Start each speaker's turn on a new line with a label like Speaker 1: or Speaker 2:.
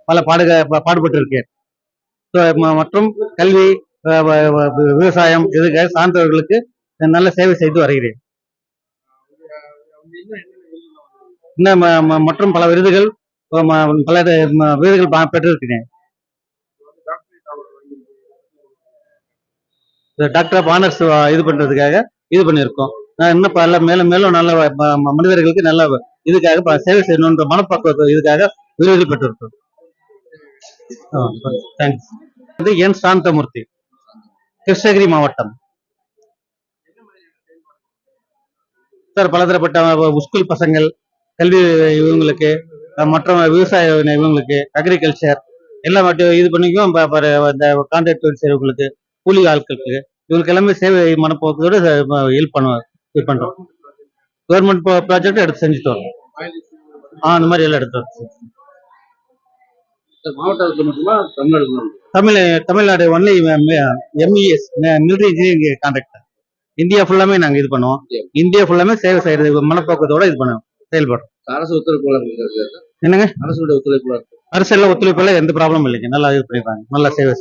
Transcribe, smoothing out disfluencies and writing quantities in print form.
Speaker 1: பல பாடுபட்டு இருக்கேன். மற்றும் கல்வி, விவசாயம் இதுக்காக சார்ந்தவர்களுக்கு நல்ல சேவை செய்து வருகிறேன். இன்னும் மற்றும் பல விருதுகள் பல விருதுகள் பெற்றிருக்கிறேன். டாக்டர் ஆஃப் ஆனர்ஸ் இது பண்றதுக்காக இது பண்ணியிருக்கோம். இன்னும் பல மேலும் மேலும் நல்ல மனிதர்களுக்கு நல்ல இதுக்காக சேவை செய்யணுன்ற மனப்பக்குவத்தை இதுக்காக விருது பெற்றிருக்கோம். தேங்க்ஸ். என் சாந்தமூர்த்தி, கிருஷ்ணகிரி மாவட்டம். சார், பலதரப்பட்ட ஸ்கூல் பசங்கள் கல்வி இவங்களுக்கு, மற்ற விவசாய இவங்களுக்கு, அக்ரிகல்ச்சர் எல்லாம் இது பண்ணிக்கும். இந்த கான்ட்ராக்ட் தொழில் செய்யறவங்களுக்கு, கூலி ஆட்களுக்கு, இவங்களுக்கு எல்லாமே சேவை மனப்போக்கத்தோடு ஹெல்ப் பண்ணுவோம். இது பண்றோம். கவர்மெண்ட் ப்ராஜெக்ட் எடுத்து செஞ்சுட்டு வரோம். அந்த மாதிரி எல்லாம் எடுத்து வரோம். மாவட்டத்தில் மட்டுமா Tamil Nadu only MES military engineering contractor. India ஃபுல்லாமே நாங்க இது பண்ணுவோம். இந்தியா ஃபுல்லாமே சேவை செய்யறது மனப்போக்கத்தோட இது பண்ணுவோம், செயல்படுறோம். அரசு ஒத்துழைப்பு என்னங்க? அரசோட ஒத்துழைப்பு, அரசு எல்லாம் ஒத்துழைப்பு எல்லாம் எந்த ப்ராப்ளமும் இல்லைங்க. நல்லா இது பண்ணிருக்காங்க, நல்லா சேவை.